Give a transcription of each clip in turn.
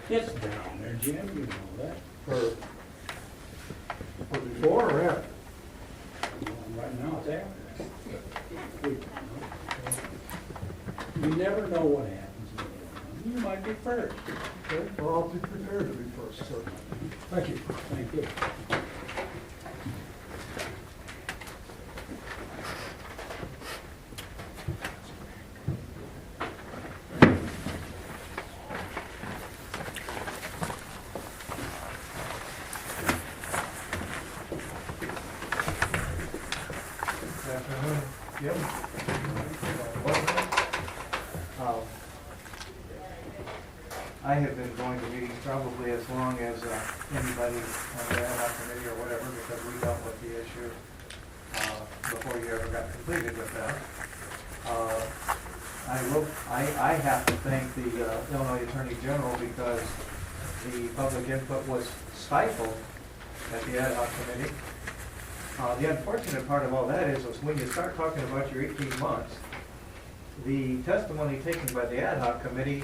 It's down there, Jim, you know that. For before or after? Well, right now it's after. You never know what happens. You might be first. Okay, well, I'll be prepared to be first, certainly. Thank you. Thank you. Good afternoon, Jim. I have been going to meetings probably as long as anybody on the ad hoc committee or whatever, because we dealt with the issue before you ever got completed with that. I have to thank the Illinois Attorney General because the public input was stifled at the ad hoc committee. The unfortunate part of all that is when you start talking about your 18 months, the testimony taken by the ad hoc committee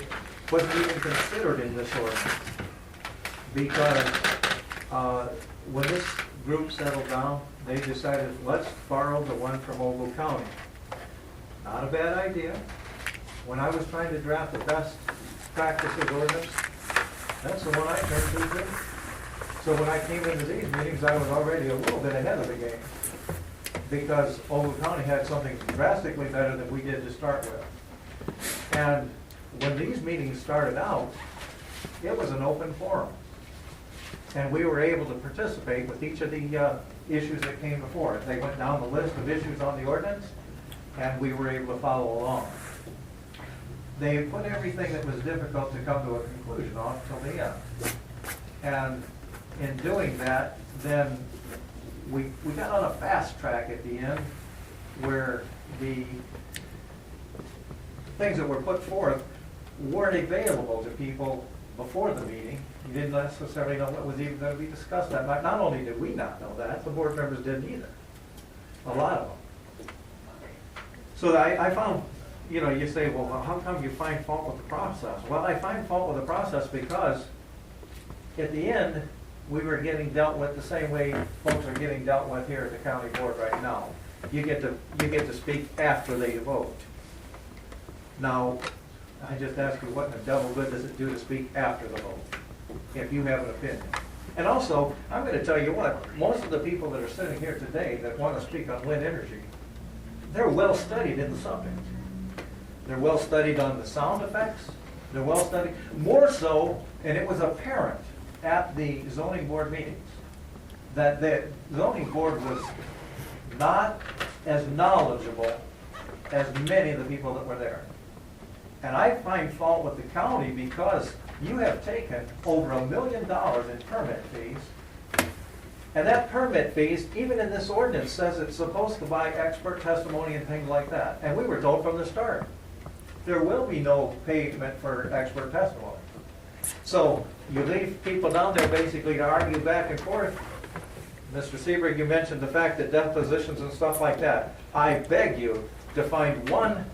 wasn't even considered in this ordinance. Because when this group settled down, they decided, let's borrow the one from Ogle County. Not a bad idea. When I was trying to draft the best practices ordinance, that's the one I turned to. So when I came into these meetings, I was already a little bit ahead of the game because Ogle County had something drastically better than we did to start with. And when these meetings started out, it was an open forum. And we were able to participate with each of the issues that came before it. They went down the list of issues on the ordinance, and we were able to follow along. They put everything that was difficult to come to a conclusion off till the end. And in doing that, then we got on a fast track at the end where the things that were put forth weren't available to people before the meeting. You didn't necessarily know what was even going to be discussed that night. Not only did we not know that, the board members didn't either. A lot of them. So I found, you say, well, how come you find fault with the process? Well, I find fault with the process because at the end, we were getting dealt with the same way folks are getting dealt with here at the county board right now. You get to speak after they vote. Now, I just ask you, what in the devil good does it do to speak after the vote, if you have an opinion? And also, I'm going to tell you what, most of the people that are sitting here today that want to speak on wind energy, they're well studied in the subject. They're well studied on the sound effects. They're well studied, more so, and it was apparent at the zoning board meetings that the zoning board was not as knowledgeable as many of the people that were there. And I find fault with the county because you have taken over $1 million in permit fees. And that permit fees, even in this ordinance, says it's supposed to buy expert testimony and things like that. And we were told from the start, there will be no payment for expert testimony. So you leave people down there basically to argue back and forth. Mr. Seberg, you mentioned the fact that depositions and stuff like that. I beg you to find one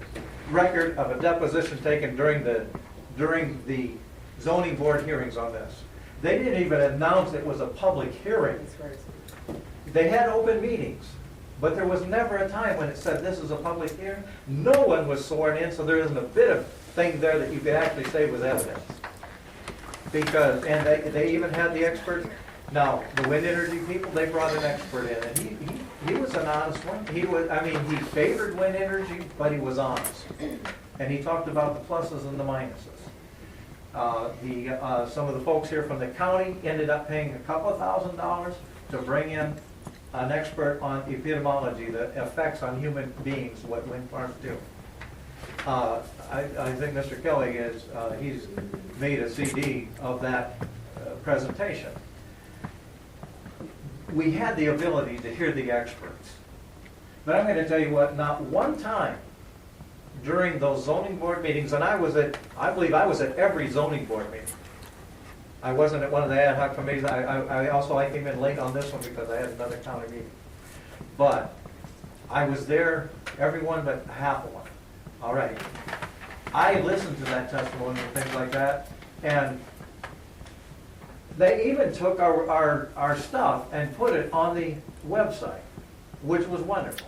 record of a deposition taken during the zoning board hearings on this. They didn't even announce it was a public hearing. They had open meetings, but there was never a time when it said this is a public hearing. No one was sworn in, so there isn't a bit of thing there that you could actually say was evidence. Because, and they even had the expert. Now, the wind energy people, they brought an expert in, and he was an honest one. He favored wind energy, but he was honest. And he talked about the pluses and the minuses. Some of the folks here from the county ended up paying a couple of $1,000s to bring in an expert on epidemiology, the effects on human beings, what wind farms do. I think Mr. Kelly he's made a CD of that presentation. We had the ability to hear the experts. But I'm going to tell you what, not one time during those zoning board meetings, and I believe I was at every zoning board meeting. I wasn't at one of the ad hoc committees. I came in late on this one because I had another county meeting. But I was there, everyone but half of one. All right. I listened to that testimony and things like that, and They even took our stuff and put it on the website, which was wonderful.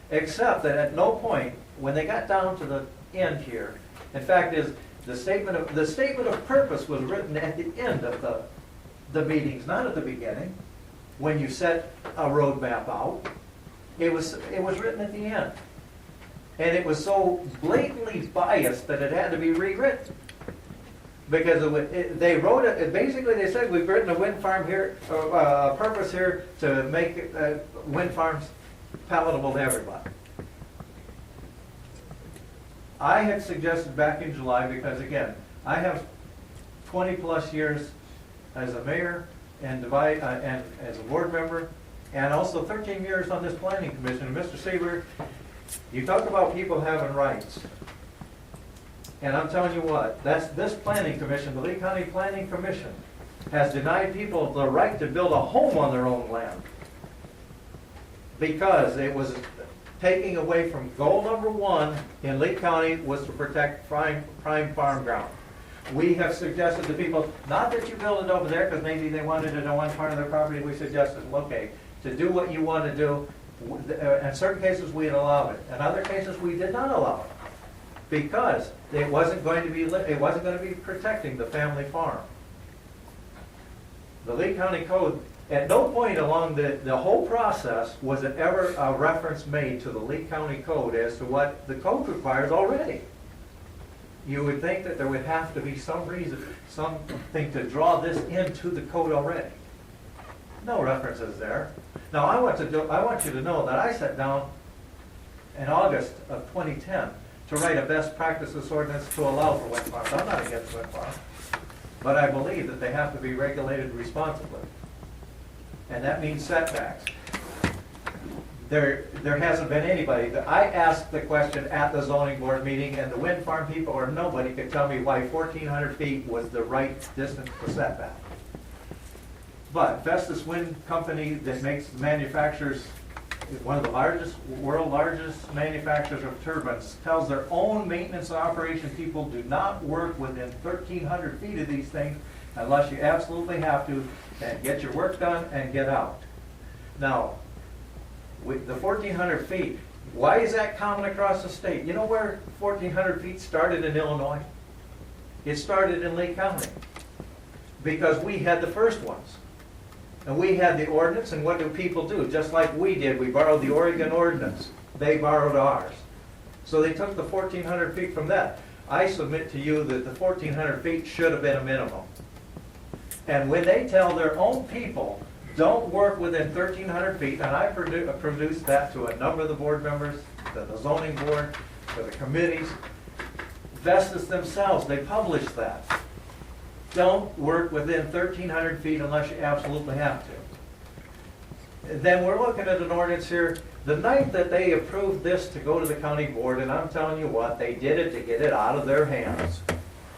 Except that at no point, when they got down to the end here, in fact, the statement of purpose was written at the end of the meetings, not at the beginning, when you set a roadmap out. It was written at the end. And it was so blatantly biased that it had to be rewritten. Because they wrote it, basically they said, we've written a wind farm here, a purpose here to make wind farms palatable to everybody. I had suggested back in July, because again, I have 20 plus years as a mayor and as a board member, and also 13 years on this planning commission. And Mr. Seaver, you talk about people having rights. And I'm telling you what, this planning commission, the Lee County Planning Commission, has denied people the right to build a home on their own land. Because it was taking away from goal number one in Lee County was to protect prime farm ground. We have suggested to people, not that you build it over there because maybe they wanted it on one part of their property, we suggested, okay, to do what you want to do. In certain cases we had allowed it. In other cases we did not allow it. Because it wasn't going to be protecting the family farm. The Lee County Code, at no point along the whole process was it ever a reference made to the Lee County Code as to what the code requires already. You would think that there would have to be some reason, something to draw this into the code already. No references there. Now I want you to know that I sat down in August of 2010 to write a best practices ordinance to allow for wind farms. I'm not against wind farms, but I believe that they have to be regulated responsibly. And that means setbacks. There hasn't been anybody. I asked the question at the zoning board meeting, and the wind farm people or nobody could tell me why 1,400 feet was the right distance for setback. But Vestas Wind Company that manufactures, one of the world's largest manufacturers of turbines, tells their own maintenance and operation people do not work within 1,300 feet of these things unless you absolutely have to, and get your work done and get out. Now, with the 1,400 feet, why is that common across the state? You know where 1,400 feet started in Illinois? It started in Lee County because we had the first ones. And we had the ordinance, and what do people do? Just like we did, we borrowed the Oregon ordinance. They borrowed ours. So they took the 1,400 feet from that. I submit to you that the 1,400 feet should have been a minimum. And when they tell their own people, don't work within 1,300 feet, and I produced that to a number of the board members, to the zoning board, to the committees, Vestas themselves, they published that. Don't work within 1,300 feet unless you absolutely have to. Then we're looking at an ordinance here. The night that they approved this to go to the county board, and I'm telling you what, they did it to get it out of their hands.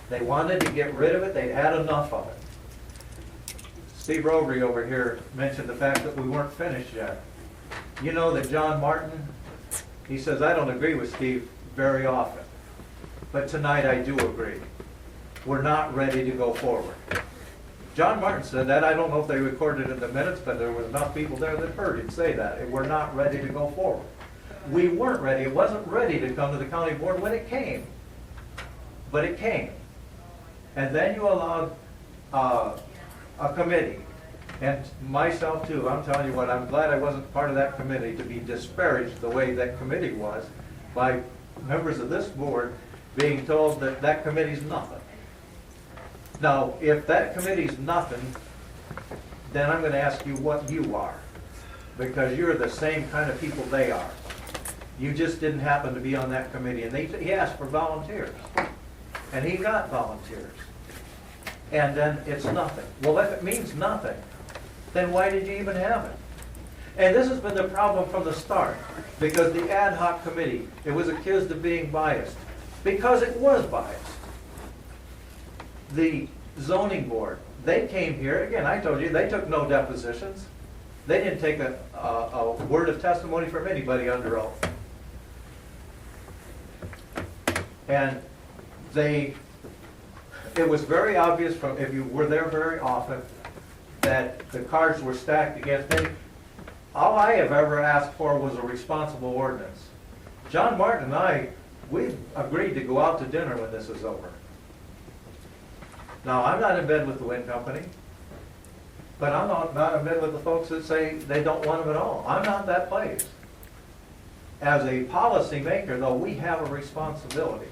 They wanted to get rid of it. They'd had enough of it. Steve Rogry over here mentioned the fact that we weren't finished yet. You know that John Martin, he says, I don't agree with Steve very often, but tonight I do agree. We're not ready to go forward. John Martin said that. I don't know if they recorded it in the minutes, but there was enough people there that heard him say that. We're not ready to go forward. We weren't ready. It wasn't ready to come to the county board when it came. But it came. And then you allowed a committee, and myself too. I'm telling you what, I'm glad I wasn't part of that committee to be disparaged the way that committee was by members of this board being told that that committee's nothing. Now, if that committee's nothing, then I'm going to ask you what you are, because you're the same kind of people they are. You just didn't happen to be on that committee, and he asked for volunteers, and he got volunteers. And then it's nothing. Well, if it means nothing, then why did you even have it? And this has been the problem from the start, because the ad hoc committee, it was accused of being biased, because it was biased. The zoning board, they came here, again, I told you, they took no depositions. They didn't take a word of testimony from anybody under oath. And they it was very obvious from, if you were there very often, that the cards were stacked against me. All I have ever asked for was a responsible ordinance. John Martin and I, we agreed to go out to dinner when this is over. Now, I'm not in bed with the wind company, but I'm not in bed with the folks that say they don't want them at all. I'm not that place. As a policy maker, though, we have a responsibility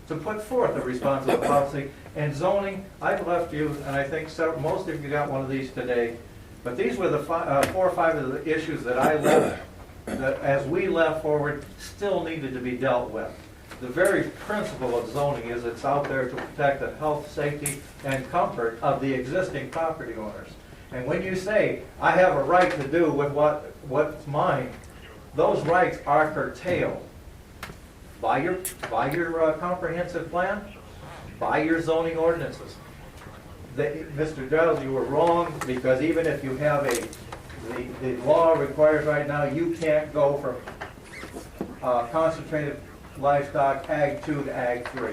to put forth a responsible policy. And zoning, I've left you, and I think most of you got one of these today, but these were the 4 or 5 of the issues that I left, that as we left forward, still needed to be dealt with. The very principle of zoning is it's out there to protect the health, safety, and comfort of the existing property owners. And when you say, I have a right to do with what's mine, those rights are curtailed by your comprehensive plan, by your zoning ordinances. Mr. Giles, you were wrong, because even if you have the law requires right now, you can't go from concentrated livestock Ag 2 to Ag 3.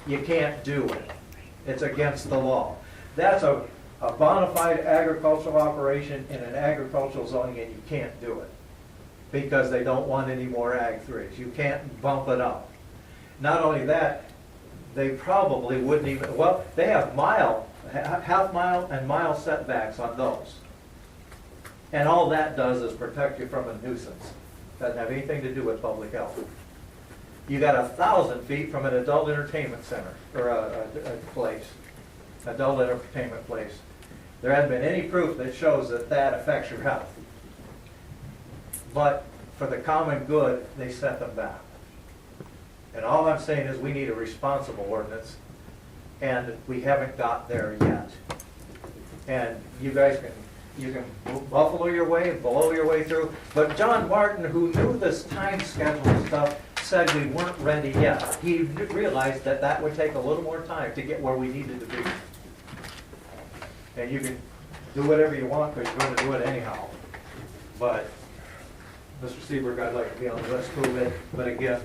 You can't do it. It's against the law. That's a bona fide agricultural operation in an agricultural zoning, and you can't do it because they don't want any more Ag 3s. You can't bump it up. Not only that, they probably wouldn't even, well, they have half mile and mile setbacks on those. And all that does is protect you from a nuisance. Doesn't have anything to do with public health. You got 1,000 feet from an adult entertainment center, or a place, adult entertainment place. There hasn't been any proof that shows that that affects your health. But for the common good, they set them back. And all I'm saying is we need a responsible ordinance, and we haven't got there yet. And you guys can buffalo your way, blow your way through. But John Martin, who knew this time schedule stuff, said we weren't ready yet. He realized that that would take a little more time to get where we needed to be. And you can do whatever you want because you're going to do it anyhow. But Mr. Seaberg, I'd like to be on the list a little bit. But again,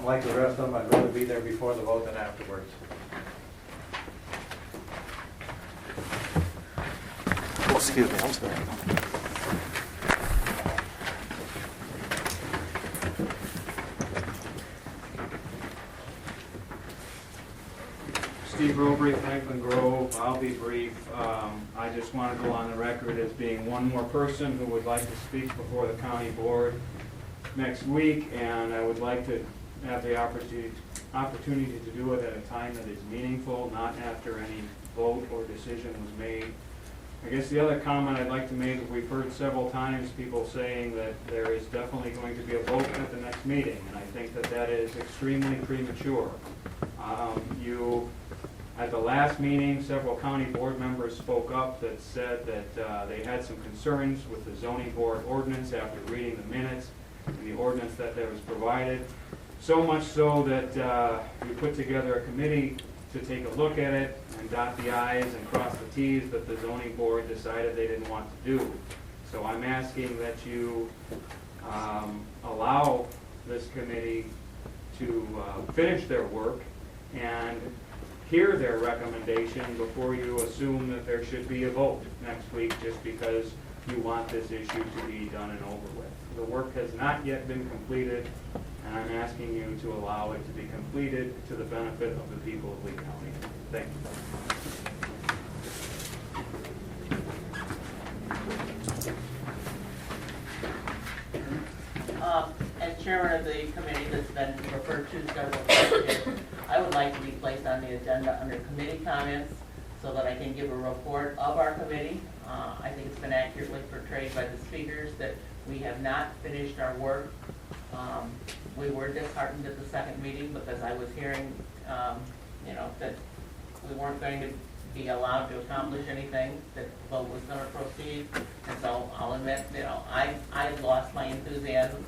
like the rest of them, I'd rather be there before the vote than afterwards. Oh, excuse me, I'm sorry. Steve Robrey, Franklin Grove. I'll be brief. I just want to go on the record as being one more person who would like to speak before the county board next week, and I would like to have the opportunity to do it at a time that is meaningful, not after any vote or decision was made. I guess the other comment I'd like to make is we've heard several times people saying that there is definitely going to be a vote at the next meeting, and I think that that is extremely premature. At the last meeting, several county board members spoke up that said that they had some concerns with the zoning board ordinance after reading the minutes and the ordinance that was provided. So much so that we put together a committee to take a look at it and dot the i's and cross the t's that the zoning board decided they didn't want to do. So I'm asking that you allow this committee to finish their work and hear their recommendation before you assume that there should be a vote next week just because you want this issue to be done and over with. The work has not yet been completed, and I'm asking you to allow it to be completed to the benefit of the people of Lee County. Thank you. As chairman of the committee that's been referred to several times, I would like to be placed on the agenda under committee comments so that I can give a report of our committee. I think it's been accurately portrayed by the speakers that we have not finished our work. We were disheartened at the second meeting because I was hearing, that we weren't going to be allowed to accomplish anything, that the vote was going to proceed. And so I'll admit, I lost my enthusiasm.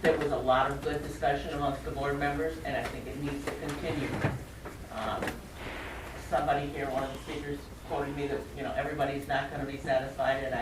There was a lot of good discussion amongst the board members, and I think it needs to continue. Somebody here, one of the speakers, quoted me that everybody's not going to be satisfied, and I